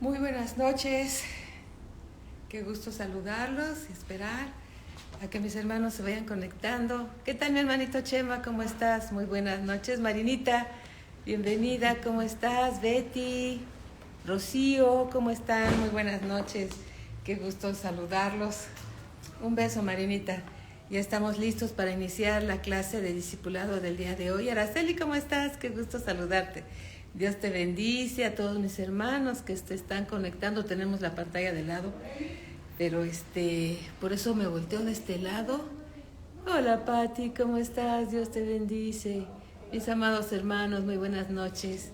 Muy buenas noches, qué gusto saludarlos y esperar a que mis hermanos se vayan conectando. ¿Qué tal, mi hermanito Chema? ¿Cómo estás? Muy buenas noches. Marinita, bienvenida. ¿Cómo estás? Betty, Rocío, ¿cómo están? Muy buenas noches, qué gusto saludarlos. Un beso, Marinita. Ya estamos listos para iniciar la clase de discipulado del día de hoy. Araceli, ¿cómo estás? Qué gusto saludarte. Dios te bendice a todos mis hermanos que te están conectando. Tenemos la pantalla de lado, pero por eso me volteo de este lado. Hola, Pati, ¿cómo estás? Dios te bendice. Mis amados hermanos, muy buenas noches.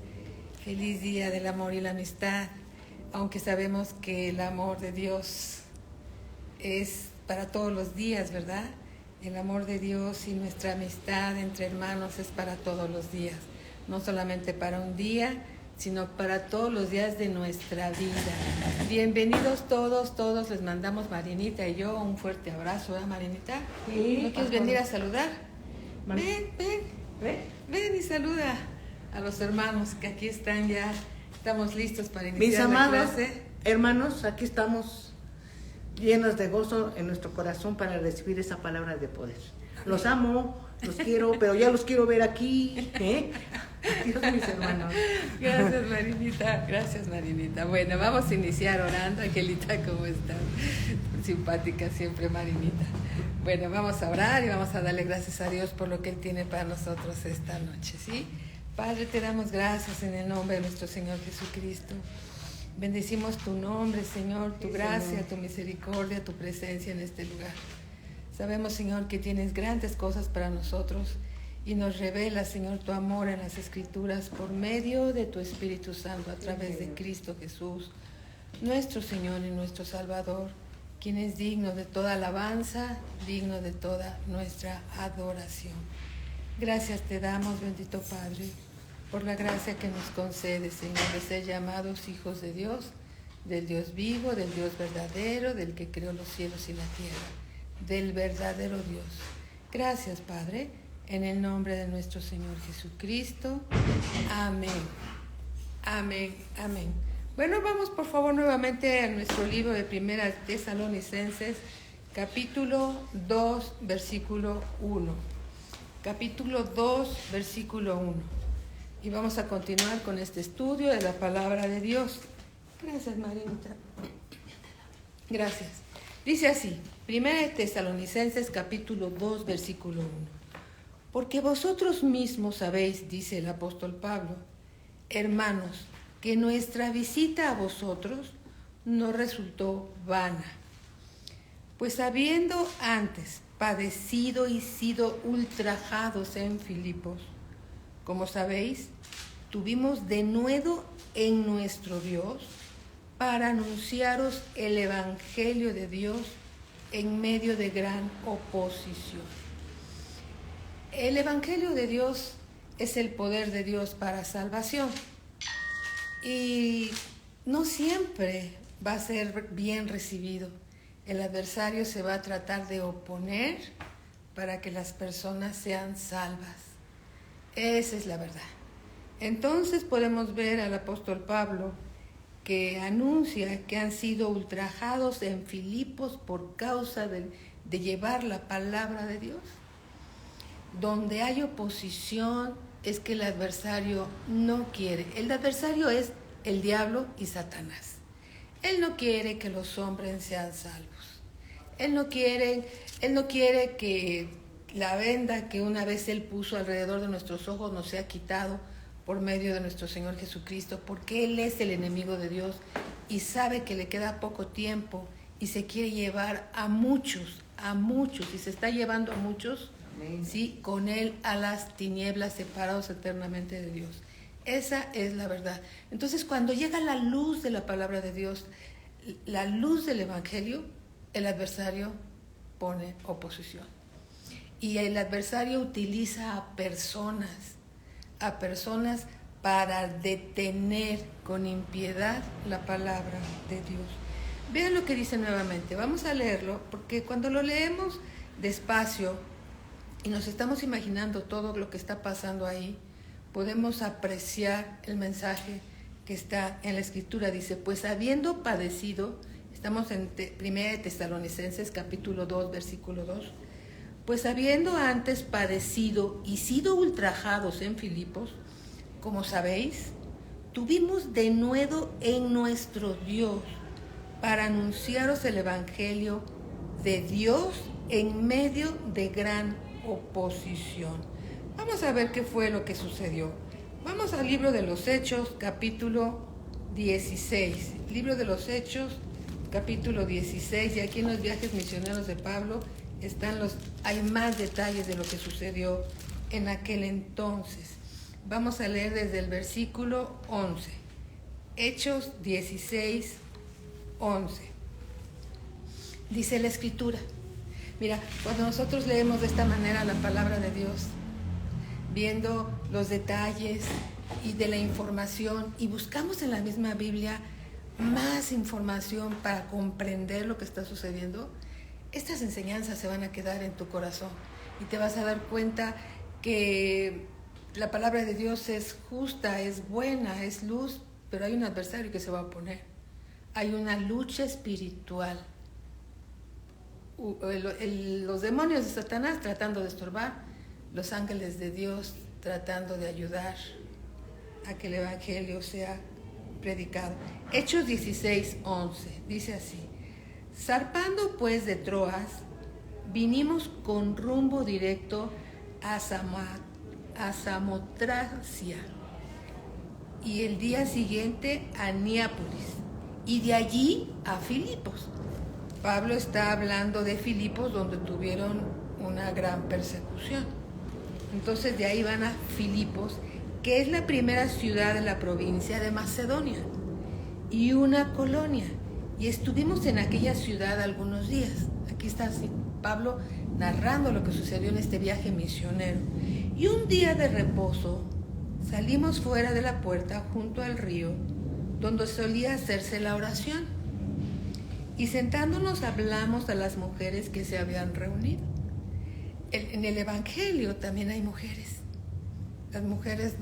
Feliz día del amor y la amistad. Aunque sabemos que el amor de Dios es para todos los días, ¿verdad? El amor de Dios y nuestra amistad entre hermanos es para todos los días. No solamente para un día, sino para todos los días de nuestra vida. Bienvenidos todos, les mandamos Marinita y yo un fuerte abrazo, ¿verdad, Marinita? Sí, ¿No quieres venir a saludar? Ven y saluda a los hermanos que aquí están ya. Estamos listos para iniciar mis amados la clase. hermanos, aquí estamos llenos de gozo en nuestro corazón para recibir esa palabra de poder. Los amo, los quiero, pero ya los quiero ver aquí, ¿eh? Dios, mis hermanos. Gracias, Marinita. Bueno, vamos a iniciar orando. Angelita, ¿cómo estás? Simpática siempre, Marinita. Bueno, vamos a orar y vamos a darle gracias a Dios por lo que Él tiene para nosotros esta noche, ¿sí? Padre, te damos gracias en el nombre de nuestro Señor Jesucristo. Bendecimos tu nombre, Señor, tu gracia, tu misericordia, tu presencia en este lugar. Sabemos, Señor, que tienes grandes cosas para nosotros y nos revela, Señor, tu amor en las Escrituras por medio de tu Espíritu Santo a través de Cristo Jesús, nuestro Señor y nuestro Salvador, quien es digno de toda alabanza, digno de toda nuestra adoración. Gracias te damos, bendito Padre, por la gracia que nos concede, Señor, de ser llamados hijos de Dios, del Dios vivo, del Dios verdadero, del que creó los cielos y la tierra, del verdadero Dios. Gracias, Padre, en el nombre de nuestro Señor Jesucristo. Amén. Amén. Amén. Bueno, vamos por favor nuevamente a nuestro libro de Primera Tesalonicenses, capítulo 2, versículo 1. Capítulo 2, versículo 1. Y vamos a continuar con este estudio de la palabra de Dios. Gracias, Marinita. Gracias. Dice así, Primera de Tesalonicenses, capítulo 2, versículo 1. Porque vosotros mismos sabéis, dice el apóstol Pablo, hermanos, que nuestra visita a vosotros no resultó vana. Pues habiendo antes padecido y sido ultrajados en Filipos, como sabéis, tuvimos denuedo en nuestro Dios para anunciaros el Evangelio de Dios en medio de gran oposición. El Evangelio de Dios es el poder de Dios para salvación y no siempre va a ser bien recibido. El adversario se va a tratar de oponer para que las personas sean salvas. Esa es la verdad. Entonces podemos ver al apóstol Pablo que anuncia que han sido ultrajados en Filipos por causa de llevar la palabra de Dios. Donde hay oposición es que el adversario no quiere. El adversario es el diablo y Satanás. Él no quiere que los hombres sean salvos. Él no quiere que la venda que una vez Él puso alrededor de nuestros ojos nos sea quitado por medio de nuestro Señor Jesucristo, porque Él es el enemigo de Dios y sabe que le queda poco tiempo y se quiere llevar a muchos, y se está llevando a muchos, sí, con Él a las tinieblas, separados eternamente de Dios. Esa es la verdad. Entonces, cuando llega la luz de la palabra de Dios, la luz del Evangelio, el adversario pone oposición. Y el adversario utiliza a personas para detener con impiedad la palabra de Dios. Vean lo que dice nuevamente. Vamos a leerlo, porque cuando lo leemos despacio y nos estamos imaginando todo lo que está pasando ahí, podemos apreciar el mensaje que está en la Escritura. Dice, pues habiendo padecido, estamos en 1 Tesalonicenses capítulo 2, versículo 2, pues habiendo antes padecido y sido ultrajados en Filipos, como sabéis, tuvimos denuedo en nuestro Dios para anunciaros el Evangelio de Dios en medio de gran oposición. Vamos a ver qué fue lo que sucedió. Vamos al libro de los Hechos, capítulo 16. Libro de los Hechos, capítulo 16. Y aquí en los viajes misioneros de Pablo hay más detalles de lo que sucedió en aquel entonces. Vamos a leer desde el versículo 11. Hechos 16, 11. Dice la Escritura. Mira, cuando nosotros leemos de esta manera la palabra de Dios, viendo los detalles y de la información, y buscamos en la misma Biblia más información para comprender lo que está sucediendo, estas enseñanzas se van a quedar en tu corazón y te vas a dar cuenta que la palabra de Dios es justa, es buena, es luz, pero hay un adversario que se va a oponer. Hay una lucha espiritual. Los demonios de Satanás tratando de estorbar, los ángeles de Dios tratando de ayudar a que el Evangelio sea predicado. Hechos 16, 11, dice así: zarpando pues de Troas, vinimos con rumbo directo a Samotracia, y el día siguiente a Neápolis, y de allí a Filipos. Pablo está hablando de Filipos, donde tuvieron una gran persecución. Entonces de ahí van a Filipos, que es la primera ciudad de la provincia de Macedonia y una colonia. Y estuvimos en aquella ciudad algunos días. Aquí está Pablo narrando lo que sucedió en este viaje misionero. Y un día de reposo salimos fuera de la puerta junto al río, donde solía hacerse la oración. Y sentándonos hablamos a las mujeres que se habían reunido. En el Evangelio también hay mujeres. Las mujeres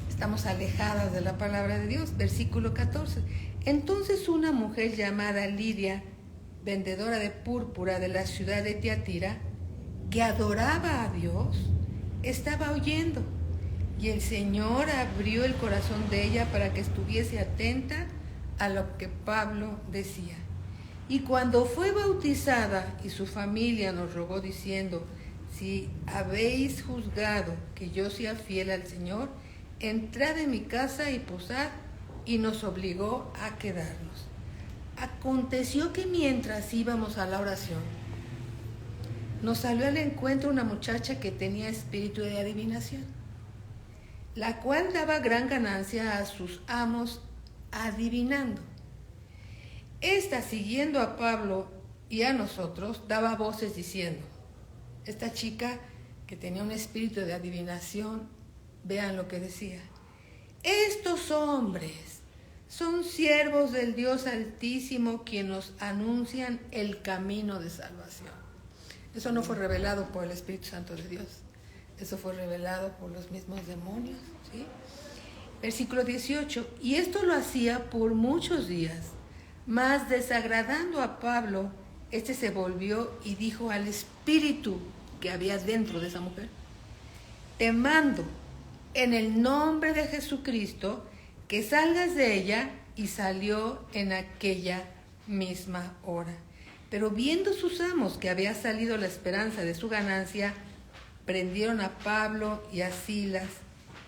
estamos alejadas de la palabra de Dios. Versículo 14. Entonces una mujer llamada Lidia, vendedora de púrpura de la ciudad de Tiatira, que adoraba a Dios, estaba oyendo. Y el Señor abrió el corazón de ella para que estuviese atenta a lo que Pablo decía. Y cuando fue bautizada y su familia nos rogó diciendo: si habéis juzgado que yo sea fiel al Señor, entrad en mi casa y posad, y nos obligó a quedarnos. Aconteció que mientras íbamos a la oración, nos salió al encuentro una muchacha que tenía espíritu de adivinación, la cual daba gran ganancia a sus amos adivinando. Esta, siguiendo a Pablo y a nosotros, daba voces diciendo: esta chica que tenía un espíritu de adivinación, vean lo que decía: estos hombres son siervos del Dios Altísimo, quien nos anuncian el camino de salvación. Eso no fue revelado por el Espíritu Santo de Dios, eso fue revelado por los mismos demonios, ¿sí? Versículo 18, y esto lo hacía por muchos días, mas desagradando a Pablo, este se volvió y dijo al espíritu que había dentro de esa mujer: te mando en el nombre de Jesucristo que salgas de ella, y salió en aquella misma hora. Pero viendo sus amos que había salido la esperanza de su ganancia, prendieron a Pablo y a Silas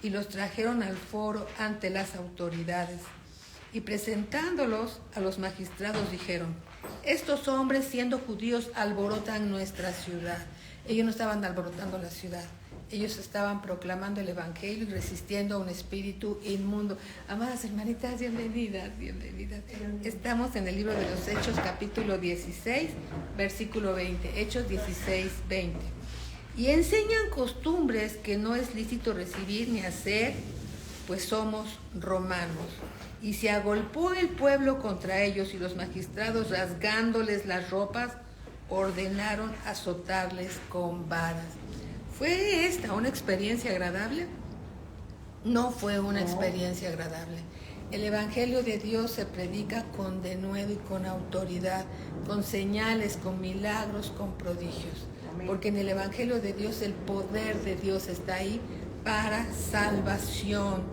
y los trajeron al foro ante las autoridades. Y presentándolos a los magistrados dijeron: estos hombres, siendo judíos, alborotan nuestra ciudad. Ellos no estaban alborotando la ciudad, ellos estaban proclamando el Evangelio y resistiendo a un espíritu inmundo. Amadas hermanitas, bienvenidas, bienvenidas. Estamos en el libro de los Hechos, capítulo 16, versículo 20. Hechos 16, 20. Y enseñan costumbres que no es lícito recibir ni hacer, pues somos romanos. Y se agolpó el pueblo contra ellos, y los magistrados, rasgándoles las ropas, ordenaron azotarles con varas. ¿Fue esta una experiencia agradable? No fue una experiencia agradable. El Evangelio de Dios se predica con denuedo y con autoridad, con señales, con milagros, con prodigios. Porque en el Evangelio de Dios el poder de Dios está ahí para salvación,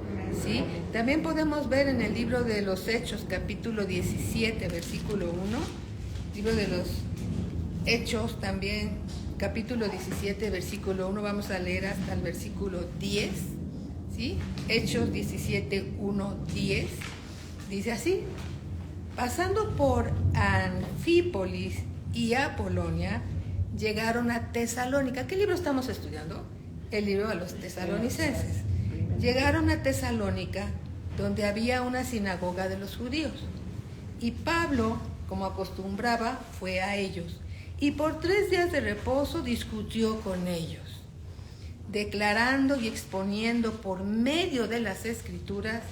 ¿sí? También podemos ver en el libro de los Hechos, capítulo 17, versículo 1, libro de los Hechos también, capítulo 17, versículo 1, vamos a leer hasta el versículo 10, ¿sí? Hechos 17, 1, 10, dice así: pasando por Anfípolis y Apolonia, llegaron a Tesalónica. ¿Qué libro estamos estudiando? El libro a los tesalonicenses. Llegaron a Tesalónica, donde había una sinagoga de los judíos. Y Pablo, como acostumbraba, fue a ellos. Y por 3 días de reposo discutió con ellos, declarando y exponiendo por medio de las Escrituras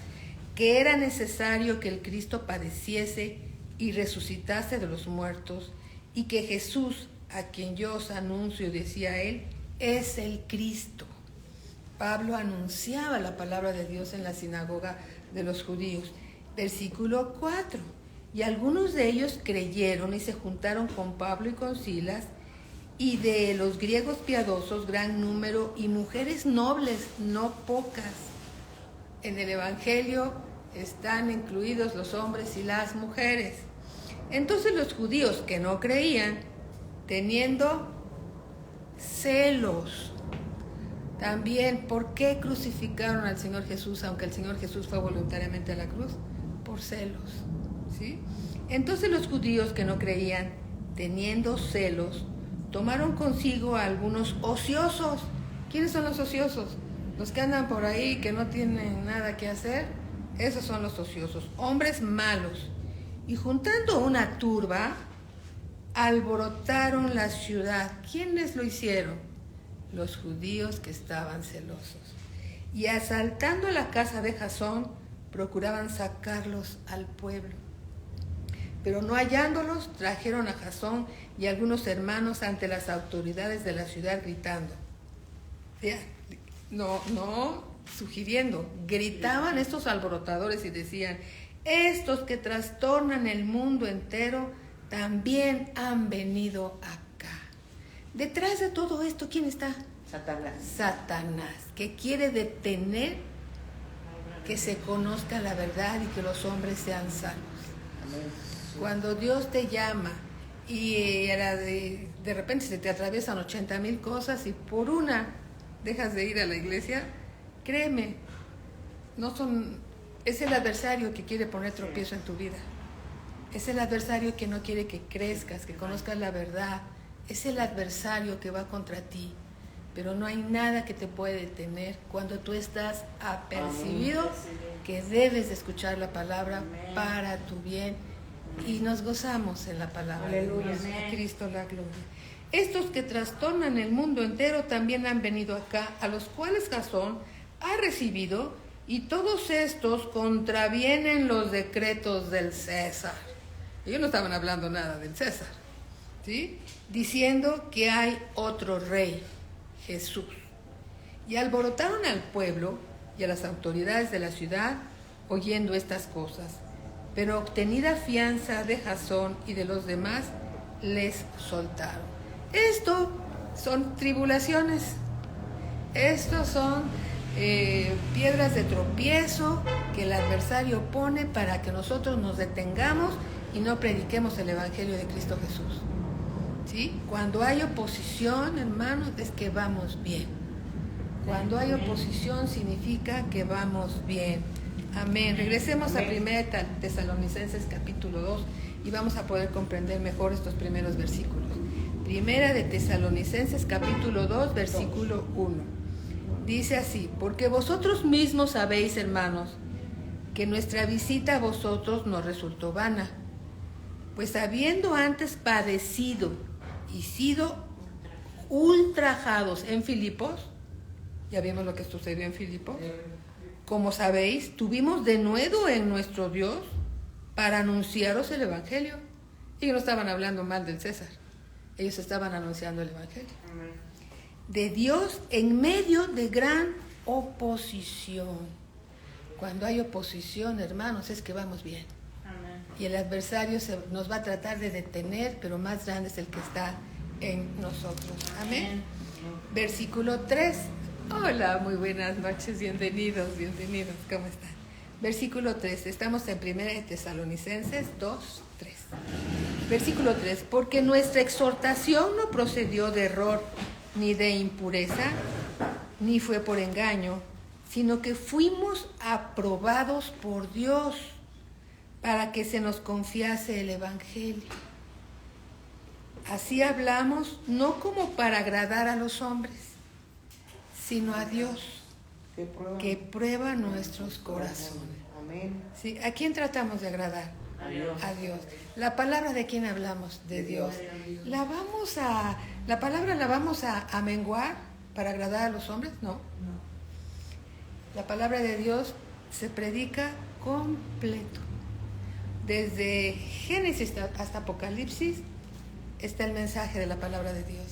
que era necesario que el Cristo padeciese y resucitase de los muertos, y que Jesús, a quien yo os anuncio, decía él, es el Cristo. Pablo anunciaba la palabra de Dios en la sinagoga de los judíos. Versículo 4. Y algunos de ellos creyeron y se juntaron con Pablo y con Silas, y de los griegos piadosos gran número, y mujeres nobles, no pocas. En el Evangelio están incluidos los hombres y las mujeres. Entonces los judíos que no creían, teniendo celos. También, ¿por qué crucificaron al Señor Jesús, aunque el Señor Jesús fue voluntariamente a la cruz? Por celos, ¿sí? Entonces los judíos que no creían, teniendo celos, tomaron consigo a algunos ociosos. ¿Quiénes son los ociosos? Los que andan por ahí, que no tienen nada que hacer. Esos son los ociosos, hombres malos. Y juntando una turba, alborotaron la ciudad. ¿Quiénes lo hicieron? Los judíos que estaban celosos. Y asaltando la casa de Jasón, procuraban sacarlos al pueblo. Pero no hallándolos, trajeron a Jasón y algunos hermanos ante las autoridades de la ciudad gritando. No sugiriendo, gritaban estos alborotadores y decían: estos que trastornan el mundo entero también han venido acá. Detrás de todo esto, ¿quién está? Satanás. Satanás, que quiere detener que se conozca la verdad y que los hombres sean salvos. Amén. Cuando Dios te llama y de repente se te atraviesan 80,000 cosas y por una dejas de ir a la iglesia, créeme, es el adversario que quiere poner tropiezo en tu vida. Es el adversario que no quiere que crezcas, que conozcas la verdad. Es el adversario que va contra ti. Pero no hay nada que te puede detener cuando tú estás apercibido que debes de escuchar la palabra para tu bien. Y nos gozamos en la palabra. Aleluya. A Cristo la gloria. Estos que trastornan el mundo entero también han venido acá, a los cuales Jasón ha recibido, y todos estos contravienen los decretos del César. Ellos no estaban hablando nada del César, ¿sí? Diciendo que hay otro rey, Jesús. Y alborotaron al pueblo y a las autoridades de la ciudad oyendo estas cosas. Pero obtenida fianza de Jasón y de los demás, les soltaron. Esto son tribulaciones. Estos son piedras de tropiezo que el adversario pone para que nosotros nos detengamos y no prediquemos el Evangelio de Cristo Jesús. ¿Sí? Cuando hay oposición, hermanos, es que vamos bien. Cuando hay oposición significa que vamos bien. Amén. Regresemos a 1 Tesalonicenses capítulo 2 y vamos a poder comprender mejor estos primeros versículos. 1 de Tesalonicenses capítulo 2, versículo 1. Dice así: porque vosotros mismos sabéis, hermanos, que nuestra visita a vosotros nos resultó vana, pues habiendo antes padecido y sido ultrajados en Filipos, ya vimos lo que sucedió en Filipos, como sabéis, tuvimos denuedo en nuestro Dios para anunciaros el Evangelio. Ellos no estaban hablando mal del César, ellos estaban anunciando el Evangelio de Dios en medio de gran oposición. Cuando hay oposición, hermanos, es que vamos bien. Amén. Y el adversario nos va a tratar de detener, pero más grande es el que está en nosotros. Amén. Amén. Versículo 3. Hola, muy buenas noches, bienvenidos. ¿Cómo están? Versículo 3. Estamos en 1 Tesalonicenses 2, 3. Versículo 3. Porque nuestra exhortación no procedió de error, ni de impureza, ni fue por engaño, sino que fuimos aprobados por Dios para que se nos confiase el Evangelio. Así hablamos, no como para agradar a los hombres, sino a Dios, que prueba nuestros corazones. Amén. ¿Sí? ¿A quién tratamos de agradar? A Dios. ¿La palabra de quién hablamos? De Dios. ¿La palabra la vamos a menguar para agradar a los hombres? No. La palabra de Dios se predica completo. Desde Génesis hasta Apocalipsis está el mensaje de la palabra de Dios.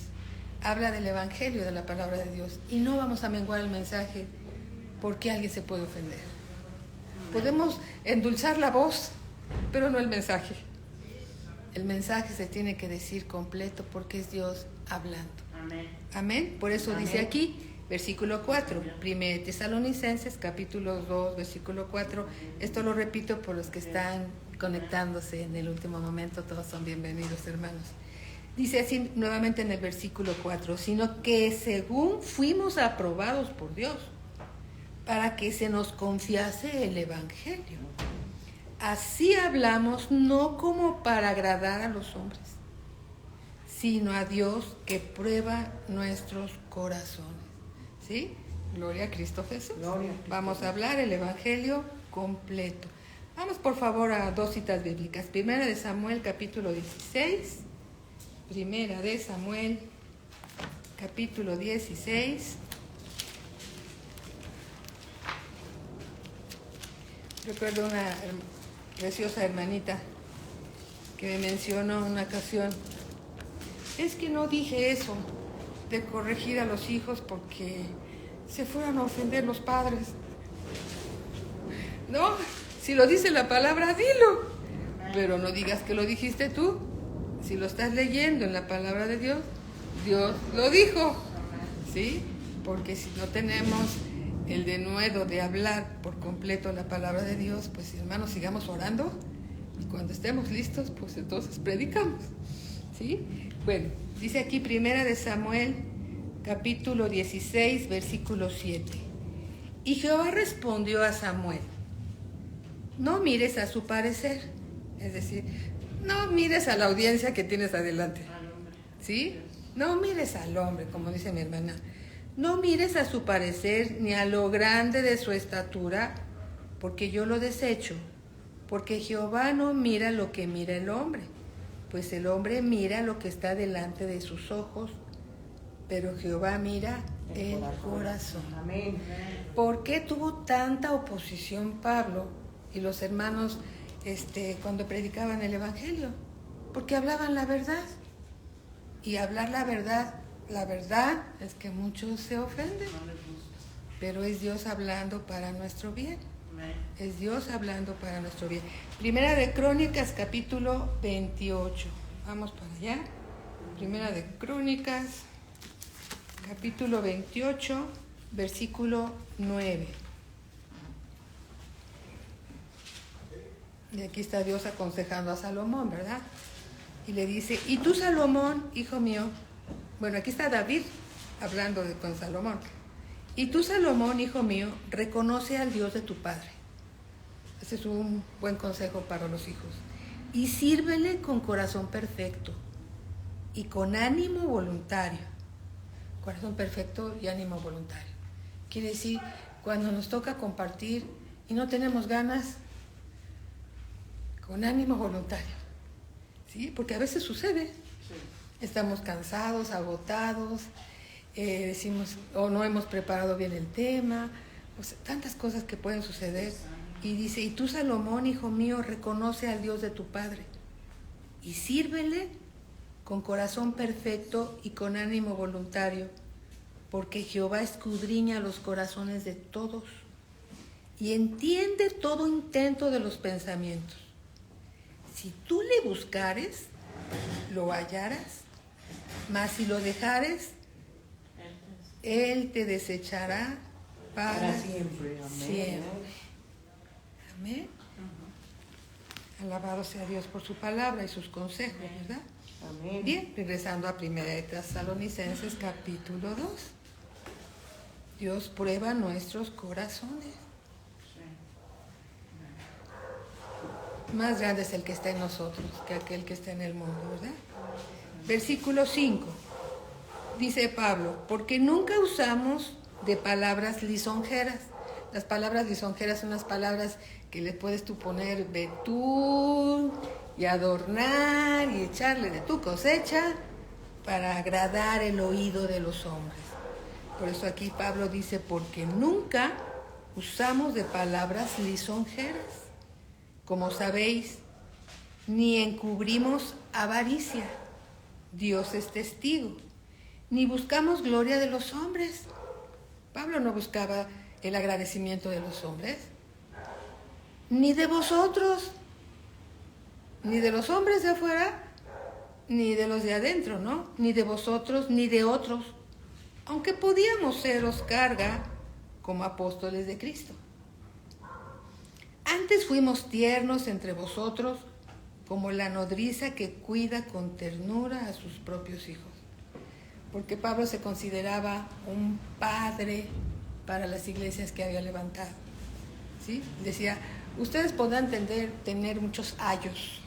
Habla del evangelio de la palabra de Dios. Y no vamos a menguar el mensaje porque alguien se puede ofender. Podemos endulzar la voz, pero no el mensaje. El mensaje se tiene que decir completo porque es Dios hablando. Amén. Amén. Por eso dice aquí, versículo 4, 1 Tesalonicenses, capítulo 2, versículo 4. Esto lo repito por los que están conectándose en el último momento. Todos son bienvenidos, hermanos. Dice así nuevamente en el versículo 4, sino que según fuimos aprobados por Dios, para que se nos confiase el Evangelio. Así hablamos, no como para agradar a los hombres, sino a Dios que prueba nuestros corazones. ¿Sí? Gloria a Cristo Jesús. Gloria a Cristo. Vamos a hablar el Evangelio completo. Vamos por favor a dos citas bíblicas. Primera de Samuel, capítulo 16. Primera de Samuel, capítulo 16. Recuerdo una preciosa hermanita que me mencionó en una ocasión, es que no dije eso de corregir a los hijos porque se fueran a ofender los padres. No, si lo dice la palabra, dilo, pero no digas que lo dijiste tú. Si lo estás leyendo en la palabra de Dios, Dios lo dijo, ¿sí? Porque si no tenemos el denuedo de hablar por completo la palabra de Dios, pues hermanos, sigamos orando y cuando estemos listos, pues entonces predicamos, ¿sí? Bueno, dice aquí Primera de Samuel, capítulo 16, versículo 7. Y Jehová respondió a Samuel, no mires a su parecer, es decir, no mires a la audiencia que tienes adelante, ¿sí? No mires al hombre, como dice mi hermana. No mires a su parecer ni a lo grande de su estatura, porque yo lo desecho. Porque Jehová no mira lo que mira el hombre, pues el hombre mira lo que está delante de sus ojos, pero Jehová mira el corazón. Amén. ¿Por qué tuvo tanta oposición Pablo y los hermanos cuando predicaban el Evangelio? Porque hablaban la verdad. Y hablar la verdad es que muchos se ofenden, pero es Dios hablando para nuestro bien. Es Dios hablando para nuestro bien. Primera de Crónicas, capítulo 28. Vamos para allá. Primera de Crónicas, capítulo 28, versículo 9. Y aquí está Dios aconsejando a Salomón, ¿verdad? Y le dice, y tú, Salomón, hijo mío, bueno, aquí está David hablando con Salomón. Y tú, Salomón, hijo mío, reconoce al Dios de tu padre. Ese es un buen consejo para los hijos. Y sírvele con corazón perfecto y con ánimo voluntario. Corazón perfecto y ánimo voluntario. Quiere decir, cuando nos toca compartir y no tenemos ganas, con ánimo voluntario. ¿Sí? Porque a veces sucede. Estamos cansados, agotados, decimos, o no hemos preparado bien el tema, pues, tantas cosas que pueden suceder. Y dice, y tú, Salomón, hijo mío, reconoce al Dios de tu padre y sírvele con corazón perfecto y con ánimo voluntario, porque Jehová escudriña los corazones de todos y entiende todo intento de los pensamientos. Si tú le buscares, lo hallarás, mas si lo dejares, Él te desechará para siempre. Amén. siempre. Amén. Alabado sea Dios por su palabra y sus consejos, ¿verdad? Amén. Bien, regresando a 1 de Tesalonicenses capítulo 2. Dios prueba nuestros corazones. Más grande es el que está en nosotros que aquel que está en el mundo, ¿verdad? Versículo 5. Dice Pablo, porque nunca usamos de palabras lisonjeras. Las palabras lisonjeras son las palabras que le puedes tú poner betún y adornar y echarle de tu cosecha para agradar el oído de los hombres. Por eso aquí Pablo dice, porque nunca usamos de palabras lisonjeras, como sabéis, ni encubrimos avaricia, Dios es testigo, ni buscamos gloria de los hombres. Pablo no buscaba el agradecimiento de los hombres, ni de vosotros, ni de los hombres de afuera, ni de los de adentro, ¿no? Ni de vosotros, ni de otros, aunque podíamos seros carga como apóstoles de Cristo. Antes fuimos tiernos entre vosotros, como la nodriza que cuida con ternura a sus propios hijos. Porque Pablo se consideraba un padre para las iglesias que había levantado, ¿sí? Decía, ustedes podrán tener muchos ayos,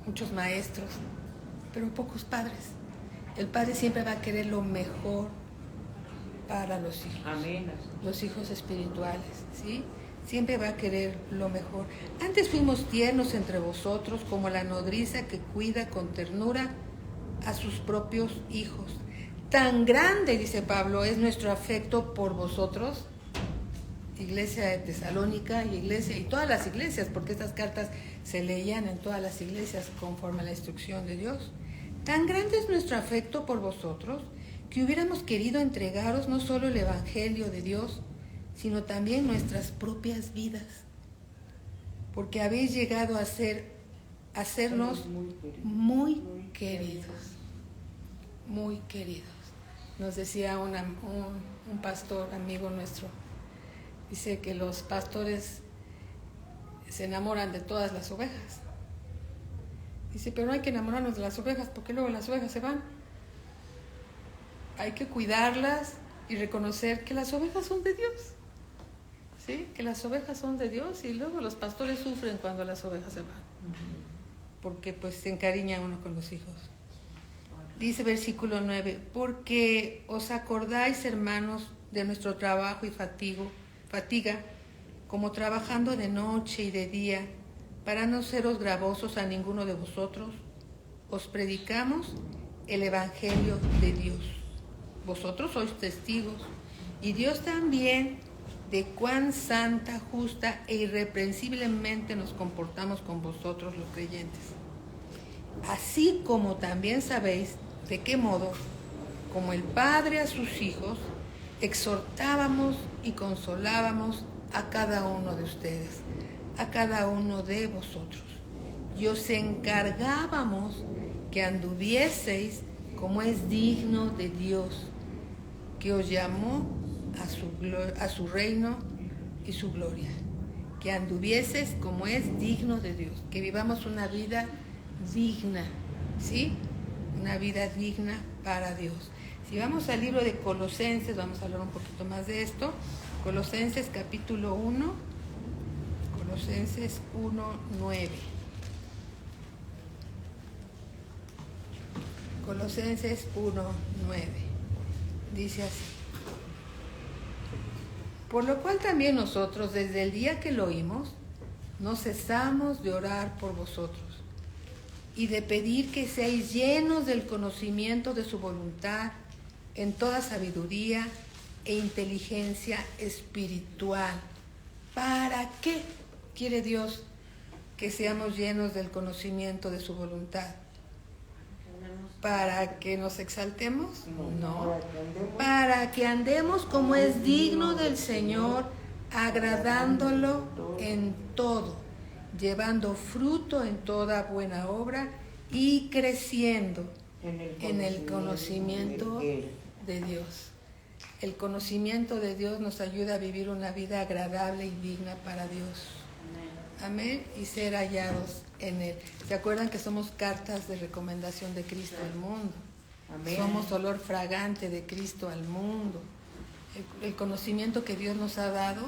muchos maestros, pero pocos padres. El padre siempre va a querer lo mejor para los hijos. Amén. Los hijos espirituales, ¿sí? Siempre va a querer lo mejor. Antes fuimos tiernos entre vosotros, como la nodriza que cuida con ternura a sus propios hijos. Tan grande, dice Pablo, es nuestro afecto por vosotros, iglesia de Tesalónica y todas las iglesias, porque estas cartas se leían en todas las iglesias conforme a la instrucción de Dios. Tan grande es nuestro afecto por vosotros, que hubiéramos querido entregaros no solo el Evangelio de Dios, sino también nuestras propias vidas, porque habéis llegado a hacernos muy queridos, muy queridos. Nos decía un pastor, amigo nuestro, dice que los pastores se enamoran de todas las ovejas. Dice, pero no hay que enamorarnos de las ovejas, porque luego las ovejas se van. Hay que cuidarlas y reconocer que las ovejas son de Dios. ¿Sí? Que las ovejas son de Dios, y luego los pastores sufren cuando las ovejas se van, porque pues se encariña uno con los hijos. Dice versículo 9, porque os acordáis, hermanos, de nuestro trabajo y fatiga, como trabajando de noche y de día, para no seros gravosos a ninguno de vosotros, os predicamos el Evangelio de Dios. Vosotros sois testigos, y Dios también, de cuán santa, justa e irreprensiblemente nos comportamos con vosotros los creyentes. Así como también sabéis de qué modo, como el Padre a sus hijos, exhortábamos y consolábamos a cada uno de ustedes, a cada uno de vosotros. Y os encargábamos que anduvieseis como es digno de Dios, que os llamó a su reino y su gloria. Que anduvieses como es digno de Dios, que vivamos una vida digna, ¿sí? Una vida digna para Dios. Si vamos al libro de Colosenses, vamos a hablar un poquito más de esto. Colosenses capítulo 1, Colosenses 1:9. Colosenses 1:9. Dice así. Por lo cual también nosotros, desde el día que lo oímos, no cesamos de orar por vosotros y de pedir que seáis llenos del conocimiento de su voluntad en toda sabiduría e inteligencia espiritual. ¿Para qué quiere Dios que seamos llenos del conocimiento de su voluntad? ¿Para que nos exaltemos? No. Para Para que andemos como es digno del Señor, agradándolo en todo, llevando fruto en toda buena obra y creciendo en el conocimiento de Dios. El conocimiento de Dios nos ayuda a vivir una vida agradable y digna para Dios. Amén. Y ser hallados en Él. ¿Se acuerdan que somos cartas de recomendación de Cristo al mundo? Amén. Somos olor fragante de Cristo al mundo. El conocimiento que Dios nos ha dado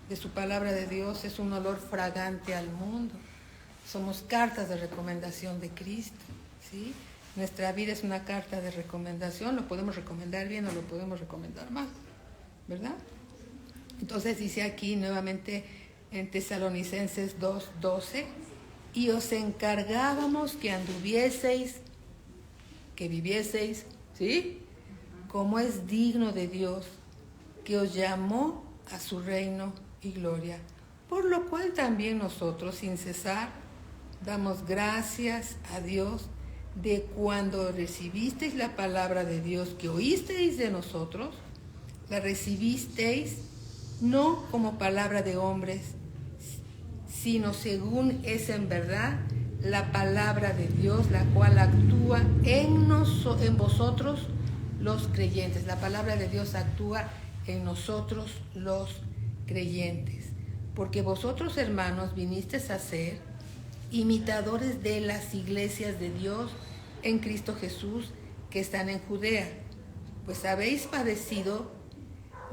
de su palabra de Dios es un olor fragante al mundo. Somos cartas de recomendación de Cristo, ¿sí? Nuestra vida es una carta de recomendación, lo podemos recomendar bien o lo podemos recomendar mal, ¿verdad? Entonces dice aquí nuevamente en Tesalonicenses 2:12, y os encargábamos que anduvieseis, que vivieseis, ¿sí? Como es digno de Dios, que os llamó a su reino y gloria, por lo cual también nosotros sin cesar damos gracias a Dios de cuando recibisteis la palabra de Dios que oísteis de nosotros, la recibisteis no como palabra de hombres, sino según es en verdad la palabra de Dios, la cual actúa en vosotros los creyentes. La palabra de Dios actúa en nosotros los creyentes. Porque vosotros, hermanos, vinisteis a ser imitadores de las iglesias de Dios en Cristo Jesús que están en Judea, pues habéis padecido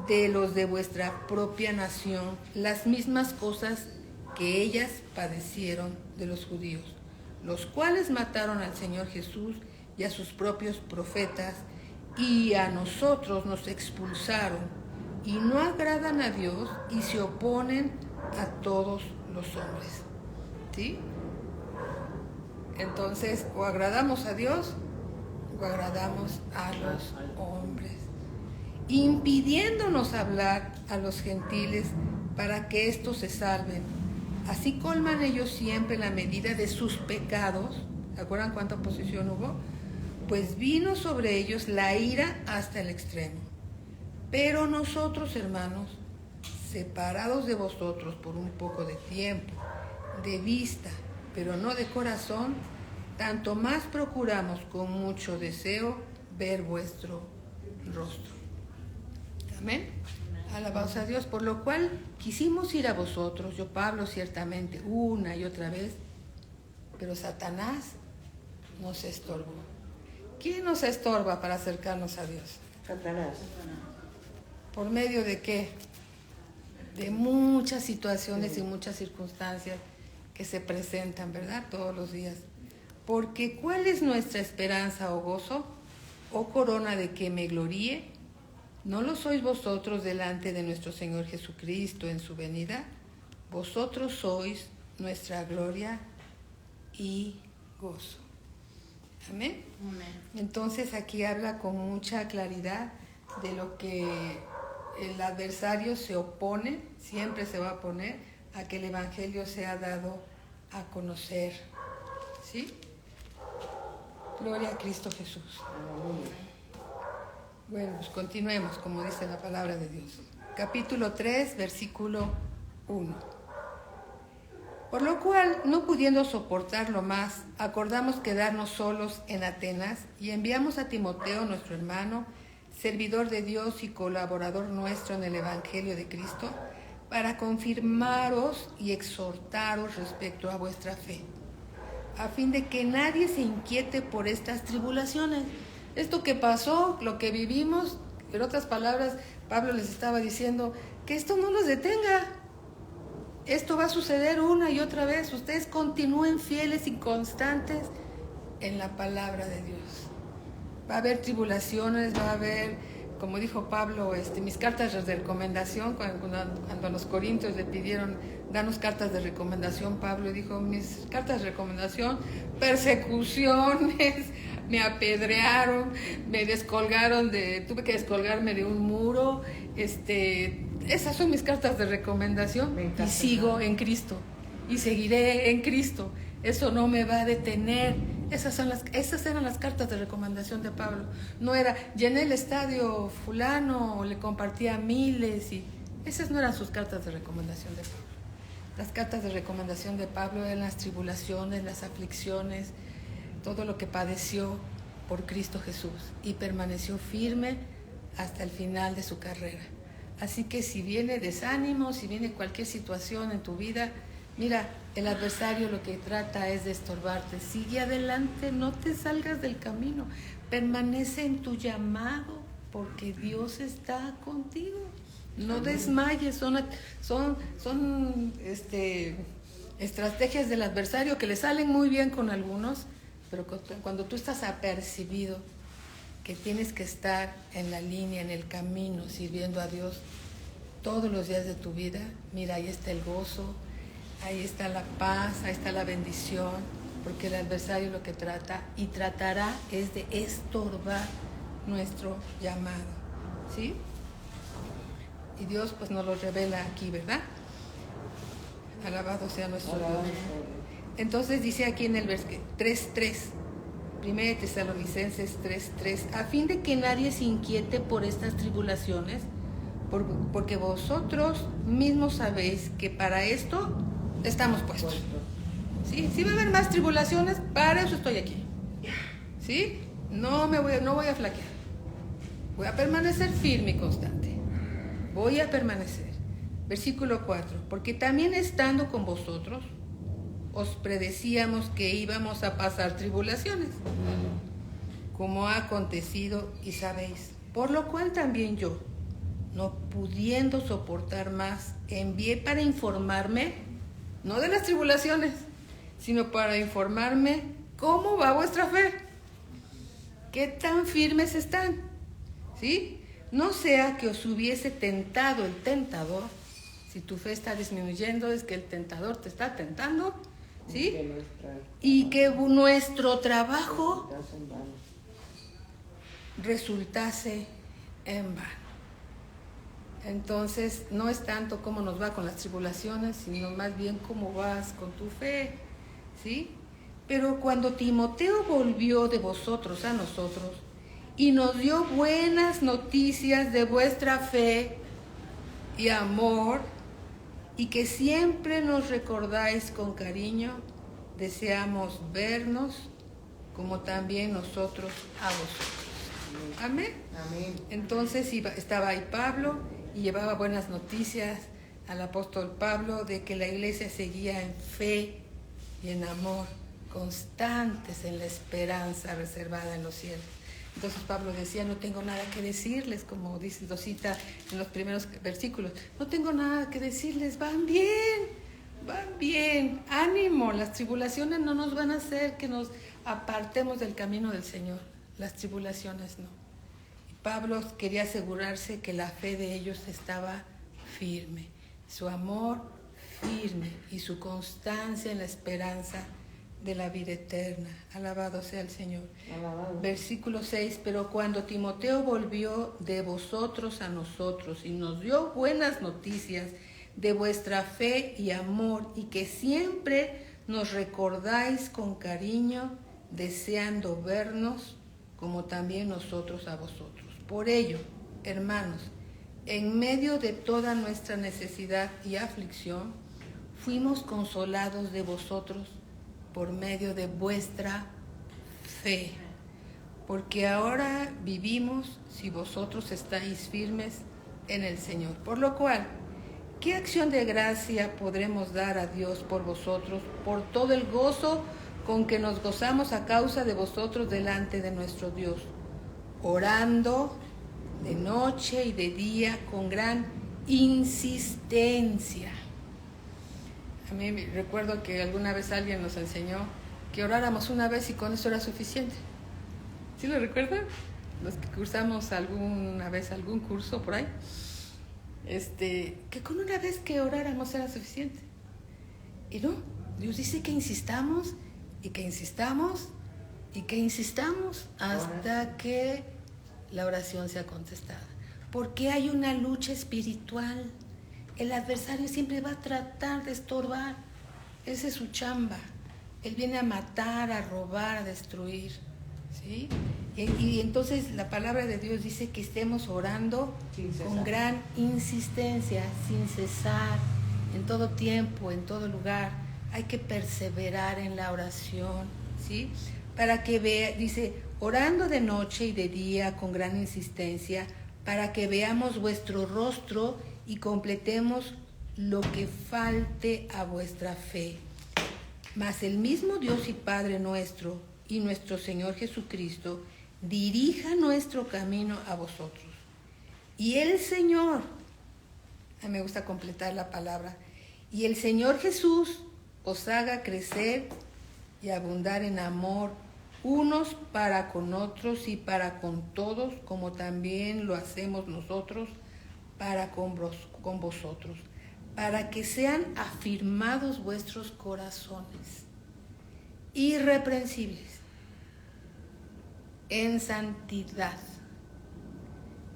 de los de vuestra propia nación las mismas cosas que ellas padecieron de los judíos, los cuales mataron al Señor Jesús y a sus propios profetas, y a nosotros nos expulsaron, y no agradan a Dios y se oponen a todos los hombres. ¿Sí? Entonces, o agradamos a Dios o agradamos a los hombres, impidiéndonos hablar a los gentiles para que éstos se salven. Así colman ellos siempre la medida de sus pecados. ¿Se acuerdan cuánta oposición hubo? Pues vino sobre ellos la ira hasta el extremo. Pero nosotros, hermanos, separados de vosotros por un poco de tiempo, de vista, pero no de corazón, tanto más procuramos con mucho deseo ver vuestro rostro. Amén. Alabados a Dios, por lo cual quisimos ir a vosotros, yo Pablo ciertamente, una y otra vez, pero Satanás nos estorbó. ¿Quién nos estorba para acercarnos a Dios? Satanás. ¿Por medio de qué? De muchas situaciones y muchas circunstancias que se presentan, ¿verdad? Todos los días. Porque ¿cuál es nuestra esperanza o gozo o corona de que me gloríe? ¿No lo sois vosotros delante de nuestro Señor Jesucristo en su venida? Vosotros sois nuestra gloria y gozo. Amén. Amén. Entonces aquí habla con mucha claridad de lo que el adversario se opone, siempre se va a oponer a que el Evangelio sea dado a conocer. ¿Sí? Gloria a Cristo Jesús. Bueno, pues continuemos, como dice la palabra de Dios. Capítulo 3, versículo 1. Por lo cual, no pudiendo soportarlo más, acordamos quedarnos solos en Atenas y enviamos a Timoteo, nuestro hermano, servidor de Dios y colaborador nuestro en el Evangelio de Cristo, para confirmaros y exhortaros respecto a vuestra fe, a fin de que nadie se inquiete por estas tribulaciones. Esto que pasó, lo que vivimos, en otras palabras, Pablo les estaba diciendo que esto no los detenga. Esto va a suceder una y otra vez. Ustedes continúen fieles y constantes en la palabra de Dios. Va a haber tribulaciones, va a haber, como dijo Pablo, mis cartas de recomendación, cuando a los corintios le pidieron, danos cartas de recomendación, Pablo dijo, mis cartas de recomendación, persecuciones, me apedrearon, me descolgaron tuve que descolgarme de un muro, esas son mis cartas de recomendación, y sigo en Cristo, y seguiré en Cristo. Eso no me va a detener Esas eran las cartas de recomendación de Pablo. No era, llené el estadio fulano, o le compartía a miles, y esas no eran sus cartas de recomendación de Pablo. Las cartas de recomendación de Pablo eran las tribulaciones, las aflicciones, todo lo que padeció por Cristo Jesús, y permaneció firme hasta el final de su carrera. Así que si viene desánimo, si viene cualquier situación en tu vida, mira, el adversario lo que trata es de estorbarte. Sigue adelante, no te salgas del camino, permanece en tu llamado, porque Dios está contigo. No desmayes, son estrategias del adversario que le salen muy bien con algunos, pero cuando tú estás apercibido que tienes que estar en la línea, en el camino, sirviendo a Dios todos los días de tu vida, mira, ahí está el gozo, ahí está la paz, ahí está la bendición, porque el adversario lo que trata y tratará es de estorbar nuestro llamado, ¿sí? Y Dios pues nos lo revela aquí, ¿verdad? Alabado sea nuestro Dios. Entonces dice aquí en el versículo 3:3, 1 Tesalonicenses 3:3, a fin de que nadie se inquiete por estas tribulaciones, porque vosotros mismos sabéis que para esto estamos puestos. ¿Sí? Si va a haber más tribulaciones, para eso estoy aquí. ¿Sí? No voy a flaquear. Voy a permanecer firme y constante. Voy a permanecer. Versículo 4, porque también estando con vosotros, os predecíamos que íbamos a pasar tribulaciones, como ha acontecido y sabéis. Por lo cual también yo, no pudiendo soportar más, envié para informarme, no de las tribulaciones, sino para informarme cómo va vuestra fe, qué tan firmes están, ¿sí? No sea que os hubiese tentado el tentador. Si tu fe está disminuyendo, es que el tentador te está tentando, ¿sí? Y que nuestro trabajo resultase en vano. Entonces, no es tanto cómo nos va con las tribulaciones, sino más bien cómo vas con tu fe, ¿sí? Pero cuando Timoteo volvió de vosotros a nosotros y nos dio buenas noticias de vuestra fe y amor, y que siempre nos recordáis con cariño, deseamos vernos como también nosotros a vosotros. Amén. Amén. Entonces estaba ahí Pablo y llevaba buenas noticias al apóstol Pablo de que la iglesia seguía en fe y en amor, constantes en la esperanza reservada en los cielos. Entonces Pablo decía, no tengo nada que decirles, como dice Dosita en los primeros versículos, no tengo nada que decirles, van bien, ánimo, las tribulaciones no nos van a hacer que nos apartemos del camino del Señor, las tribulaciones no. Y Pablo quería asegurarse que la fe de ellos estaba firme, su amor firme y su constancia en la esperanza de la vida eterna. Alabado sea el Señor. Alabado. Versículo 6, pero cuando Timoteo volvió de vosotros a nosotros y nos dio buenas noticias de vuestra fe y amor, y que siempre nos recordáis con cariño, deseando vernos como también nosotros a vosotros. Por ello, hermanos, en medio de toda nuestra necesidad y aflicción, fuimos consolados de vosotros por medio de vuestra fe, porque ahora vivimos si vosotros estáis firmes en el Señor. Por lo cual, ¿qué acción de gracia podremos dar a Dios por vosotros, por todo el gozo con que nos gozamos a causa de vosotros delante de nuestro Dios, orando de noche y de día con gran insistencia? A mí recuerdo que alguna vez alguien nos enseñó que oráramos una vez y con eso era suficiente. ¿Sí lo recuerdan? Los que cursamos alguna vez algún curso por ahí, que con una vez que oráramos era suficiente. Y no, Dios dice que insistamos y que insistamos y que insistamos hasta que la oración sea contestada. Porque hay una lucha espiritual. El adversario siempre va a tratar de estorbar. Esa es su chamba. Él viene a matar, a robar, a destruir, ¿sí? Y entonces la palabra de Dios dice que estemos orando con gran insistencia, sin cesar, en todo tiempo, en todo lugar. Hay que perseverar en la oración, ¿sí? Para que vea, dice, orando de noche y de día con gran insistencia, para que veamos vuestro rostro y completemos lo que falte a vuestra fe. Mas el mismo Dios y Padre nuestro y nuestro Señor Jesucristo dirija nuestro camino a vosotros. Y el Señor, a mí me gusta completar la palabra, y el Señor Jesús os haga crecer y abundar en amor unos para con otros y para con todos, como también lo hacemos nosotros para con vosotros, para que sean afirmados vuestros corazones, irreprensibles, en santidad,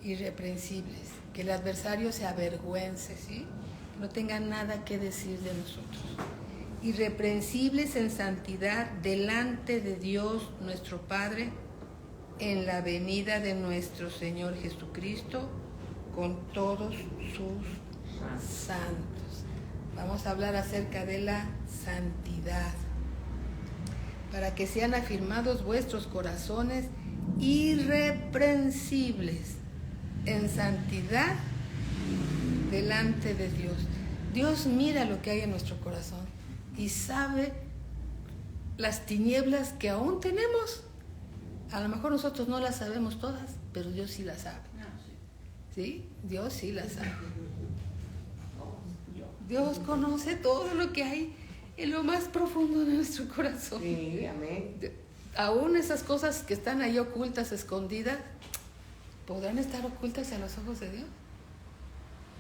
irreprensibles, que el adversario se avergüence, ¿sí? No tenga nada que decir de nosotros. Irreprensibles en santidad delante de Dios nuestro Padre, en la venida de nuestro Señor Jesucristo, con todos sus santos. Vamos a hablar acerca de la santidad. Para que sean afirmados vuestros corazones irreprensibles en santidad delante de Dios. Dios mira lo que hay en nuestro corazón y sabe las tinieblas que aún tenemos. A lo mejor nosotros no las sabemos todas, pero Dios sí las sabe. ¿Sí? Dios sí las sabe. Dios conoce todo lo que hay en lo más profundo de nuestro corazón. Sí, amén. Aún esas cosas que están ahí ocultas, escondidas, ¿podrán estar ocultas a los ojos de Dios?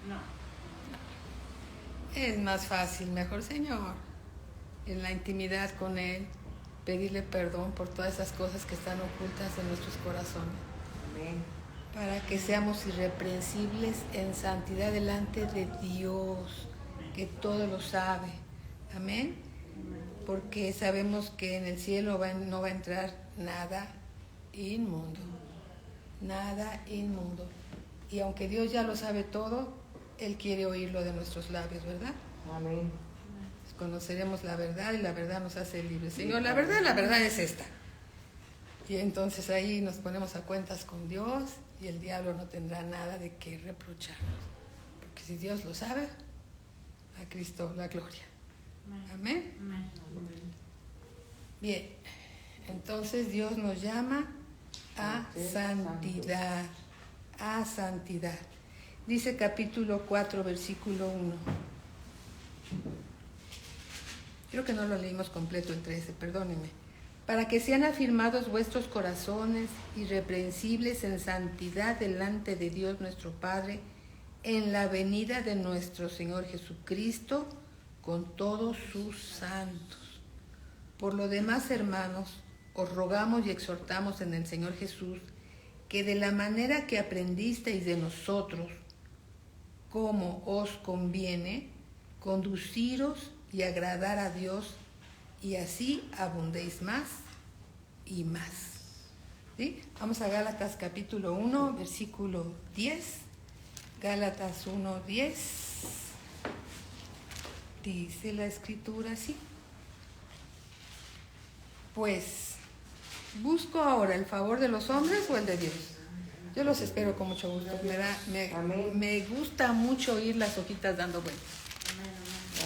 No. Es más fácil, mejor, Señor, en la intimidad con Él, pedirle perdón por todas esas cosas que están ocultas en nuestros corazones. Amén. Para que seamos irreprensibles en santidad delante de Dios, que todo lo sabe. Amén. Porque sabemos que en el cielo no va a entrar nada inmundo. Nada inmundo. Y aunque Dios ya lo sabe todo, Él quiere oírlo de nuestros labios, ¿verdad? Amén. Conoceremos la verdad y la verdad nos hace libres. Señor, la verdad es esta. Y entonces ahí nos ponemos a cuentas con Dios y el diablo no tendrá nada de qué reprocharnos. Porque si Dios lo sabe, a Cristo la gloria. Amén. Bien, entonces Dios nos llama a santidad, a santidad. Dice capítulo 4, versículo 1. Creo que no lo leímos completo el 13, perdónenme. Para que sean afirmados vuestros corazones irreprensibles en santidad delante de Dios nuestro Padre, en la venida de nuestro Señor Jesucristo, con todos sus santos. Por lo demás, hermanos, os rogamos y exhortamos en el Señor Jesús, que de la manera que aprendisteis de nosotros, como os conviene, conduciros y agradar a Dios, y así abundéis más y más. ¿Sí? Vamos a Gálatas capítulo 1, versículo 10. Gálatas 1, 10. Dice la Escritura así. Pues, ¿busco ahora el favor de los hombres o el de Dios? Yo los espero con mucho gusto. Me gusta mucho oír las hojitas dando vueltas.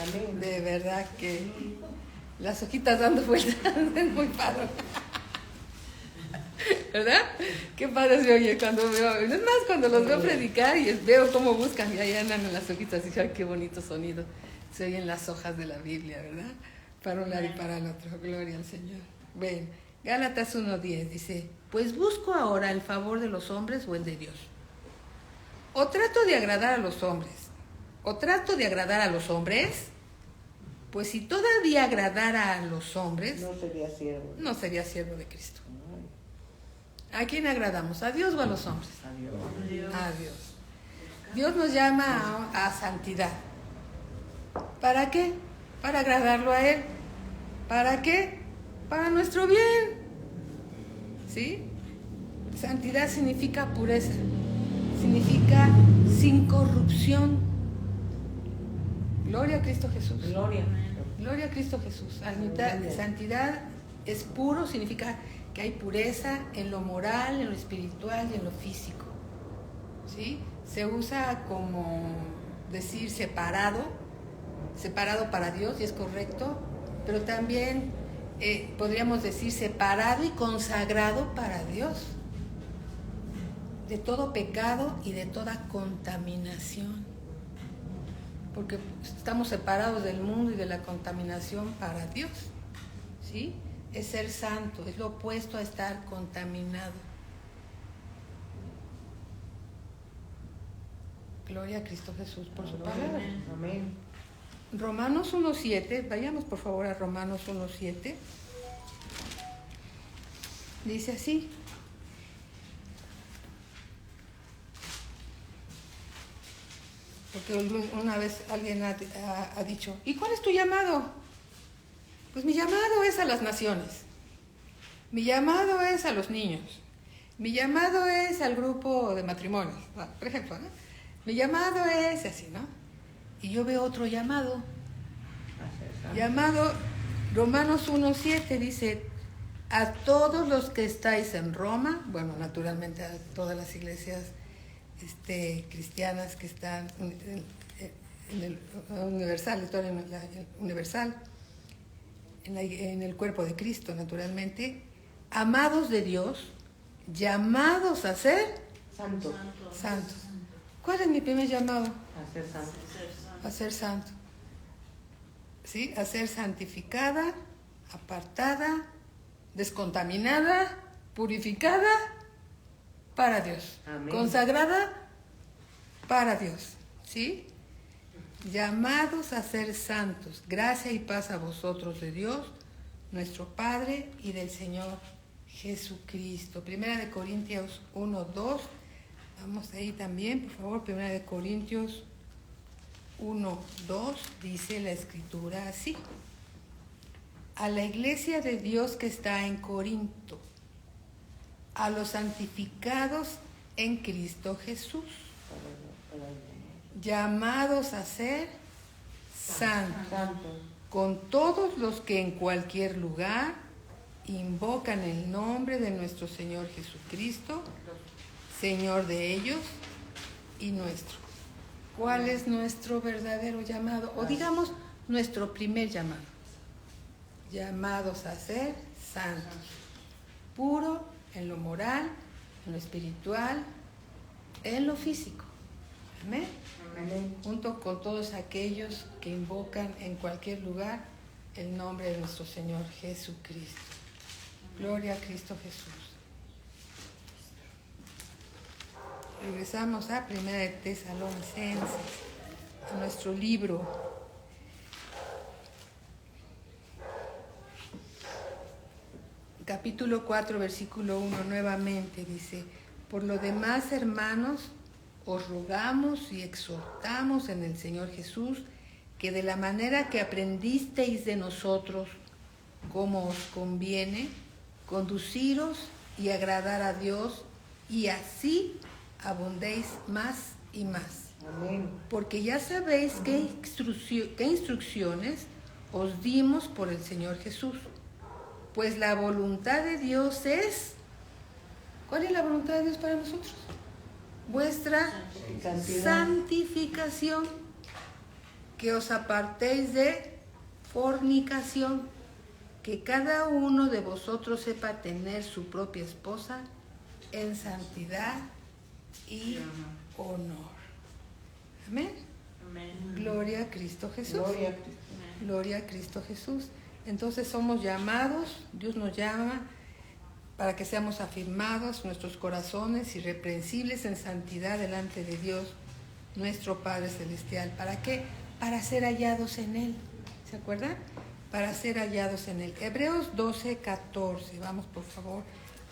Amén. De verdad que las hojitas dando vueltas es muy padre. ¿Verdad? Qué padre se oye cuando veo, es más cuando los veo predicar y veo cómo buscan y ahí andan en las hojitas y dije, ay, qué bonito sonido. Se oyen las hojas de la Biblia, ¿verdad? Para un lado y para el otro. Gloria al Señor. Ven, Gálatas 1:10 dice, pues busco ahora el favor de los hombres o el de Dios. O trato de agradar a los hombres. O trato de agradar a los hombres. Pues si todavía agradara a los hombres, no sería siervo de Cristo. ¿A quién agradamos? ¿A Dios o a los hombres? A Dios. A Dios. Dios nos llama a santidad. ¿Para qué? Para agradarlo a Él. ¿Para qué? Para nuestro bien. ¿Sí? Santidad significa pureza, significa sin corrupción. Gloria a Cristo Jesús. Gloria. Gloria a Cristo Jesús. Santidad es puro, significa que hay pureza en lo moral, en lo espiritual y en lo físico. ¿Sí? Se usa como decir separado para Dios, y es correcto, pero también podríamos decir separado y consagrado para Dios, de todo pecado y de toda contaminación, porque estamos separados del mundo y de la contaminación para Dios, ¿sí? Es ser santo, es lo opuesto a estar contaminado. Gloria a Cristo Jesús por su palabra. Amén. Romanos 1:7, vayamos por favor a Romanos 1:7. Dice así: porque una vez alguien ha dicho, ¿y cuál es tu llamado? Pues mi llamado es a las naciones, mi llamado es a los niños, mi llamado es al grupo de matrimonios, por ejemplo, ¿no? Mi llamado es así, ¿no? Y yo veo otro llamado, Romanos 1:7 dice, a todos los que estáis en Roma, bueno, naturalmente a todas las iglesias cristianas que están en el universal, en el cuerpo de Cristo, naturalmente, amados de Dios, llamados a ser Santo. santos. ¿Cuál es mi primer llamado? A ser santo. A ser santo. ¿Sí? A ser santificada, apartada, descontaminada, purificada para Dios. Amén. Consagrada para Dios. ¿Sí? Llamados a ser santos. Gracia y paz a vosotros de Dios, nuestro Padre, y del Señor Jesucristo. Primera de Corintios 1:2. Vamos ahí también, por favor. Primera de Corintios 1:2 dice la Escritura así: a la iglesia de Dios que está en Corinto, a los santificados en Cristo Jesús, llamados a ser santos, con todos los que en cualquier lugar invocan el nombre de nuestro Señor Jesucristo, Señor de ellos y nuestro. ¿Cuál es nuestro verdadero llamado? O digamos, nuestro primer llamado. Llamados a ser santos, puro en lo moral, en lo espiritual, en lo físico. Amén. Amén. Junto con todos aquellos que invocan en cualquier lugar el nombre de nuestro Señor Jesucristo. Gloria a Cristo Jesús. Regresamos a Primera de Tesalonicenses, a nuestro libro. Capítulo 4, versículo 1, nuevamente dice: por lo demás, hermanos, os rogamos y exhortamos en el Señor Jesús, que de la manera que aprendisteis de nosotros, como os conviene, conduciros y agradar a Dios, y así abundéis más y más. Amén. Porque ya sabéis qué instrucciones os dimos por el Señor Jesús. Pues la voluntad de Dios es... ¿Cuál es la voluntad de Dios para nosotros? Vuestra santificación, que os apartéis de fornicación, que cada uno de vosotros sepa tener su propia esposa en santidad y honor. Amén. Amén. Gloria a Cristo Jesús. Gloria a Cristo. Gloria a Cristo Jesús. Entonces somos llamados, Dios nos llama para que seamos afirmados nuestros corazones irreprensibles en santidad delante de Dios, nuestro Padre Celestial. ¿Para qué? Para ser hallados en Él. ¿Se acuerdan? Para ser hallados en Él. Hebreos 12:14. Vamos, por favor.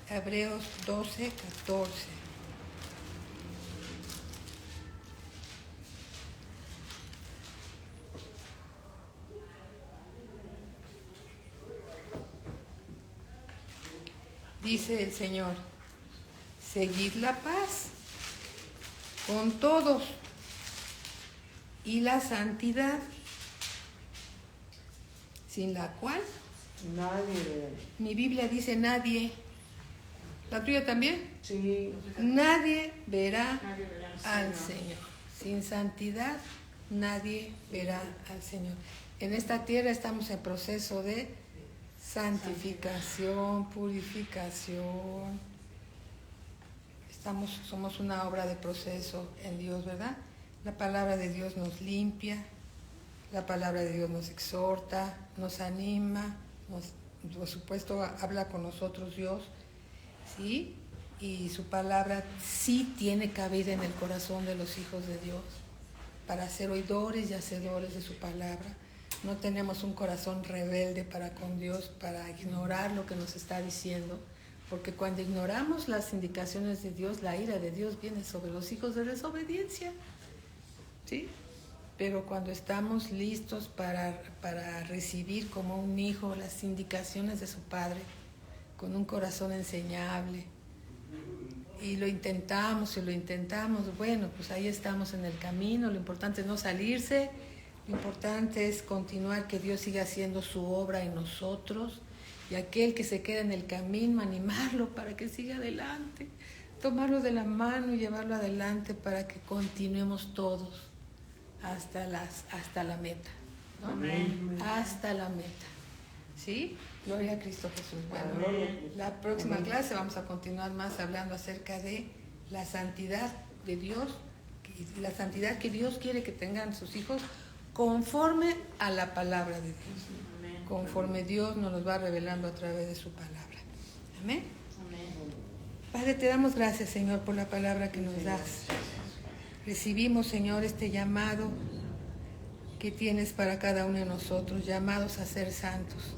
Hebreos 12:14. dice el Señor, seguid la paz con todos y la santidad, sin la cual Nadie. mi Biblia dice nadie. ¿La tuya también? Sí. Nadie verá Nadie verá al Señor. Sin santidad nadie verá al Señor. En esta tierra estamos en proceso de santificación, purificación. Somos una obra de proceso en Dios, ¿verdad? La palabra de Dios nos limpia, la palabra de Dios nos exhorta, nos anima, por supuesto habla con nosotros Dios, ¿sí? Y su palabra sí tiene cabida en el corazón de los hijos de Dios para ser oidores y hacedores de su palabra. No tenemos un corazón rebelde para con Dios, para ignorar lo que nos está diciendo, porque cuando ignoramos las indicaciones de Dios, la ira de Dios viene sobre los hijos de desobediencia, ¿sí? Pero cuando estamos listos para recibir como un hijo las indicaciones de su Padre, con un corazón enseñable, y lo intentamos, bueno, pues ahí estamos en el camino. Lo importante es no salirse, lo importante es continuar, que Dios siga haciendo su obra en nosotros, y aquel que se queda en el camino, animarlo para que siga adelante, tomarlo de la mano y llevarlo adelante para que continuemos todos hasta la meta, ¿no? Amén. Hasta la meta, ¿sí? Gloria a Cristo Jesús. Bueno, Amén. la próxima clase vamos a continuar más hablando acerca de la santidad de Dios, la santidad que Dios quiere que tengan sus hijos conforme a la palabra de Dios, Amén. conforme Dios nos los va revelando a través de su palabra. Amén. Amén. Padre, te damos gracias, Señor, por la palabra que nos das. Recibimos, Señor, este llamado que tienes para cada uno de nosotros, llamados a ser santos,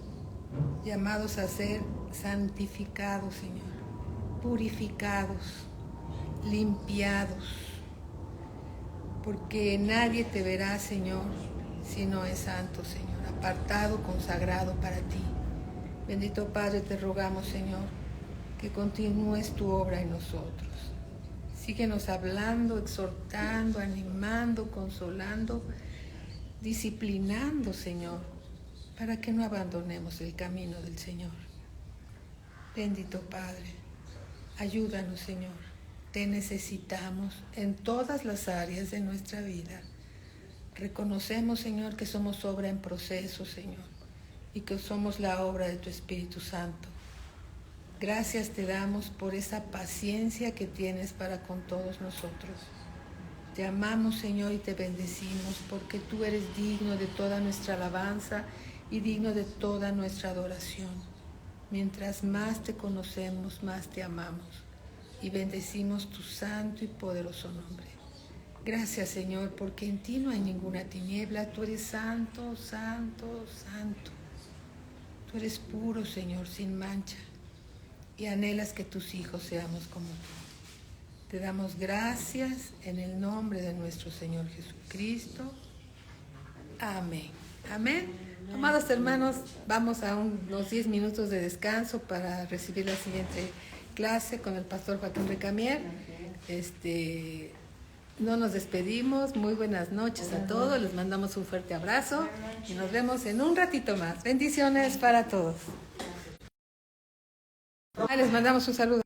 llamados a ser santificados, Señor, purificados, limpiados, porque nadie te verá, Señor, si no es santo, Señor, apartado, consagrado para ti. Bendito Padre, te rogamos, Señor, que continúes tu obra en nosotros. Síguenos hablando, exhortando, animando, consolando, disciplinando, Señor, para que no abandonemos el camino del Señor. Bendito Padre, ayúdanos, Señor. Te necesitamos en todas las áreas de nuestra vida. Reconocemos, Señor, que somos obra en proceso, Señor, y que somos la obra de tu Espíritu Santo. Gracias te damos por esa paciencia que tienes para con todos nosotros. Te amamos, Señor, y te bendecimos porque tú eres digno de toda nuestra alabanza y digno de toda nuestra adoración. Mientras más te conocemos, más te amamos y bendecimos tu santo y poderoso nombre. Gracias, Señor, porque en ti no hay ninguna tiniebla. Tú eres santo, santo, santo. Tú eres puro, Señor, sin mancha. Y anhelas que tus hijos seamos como tú. Te damos gracias en el nombre de nuestro Señor Jesucristo. Amén. Amén. Amados hermanos, vamos a unos 10 minutos de descanso para recibir la siguiente clase con el pastor Joaquín Recamier. No nos despedimos. Muy buenas noches a todos. Les mandamos un fuerte abrazo y nos vemos en un ratito más. Bendiciones para todos. Les mandamos un saludo.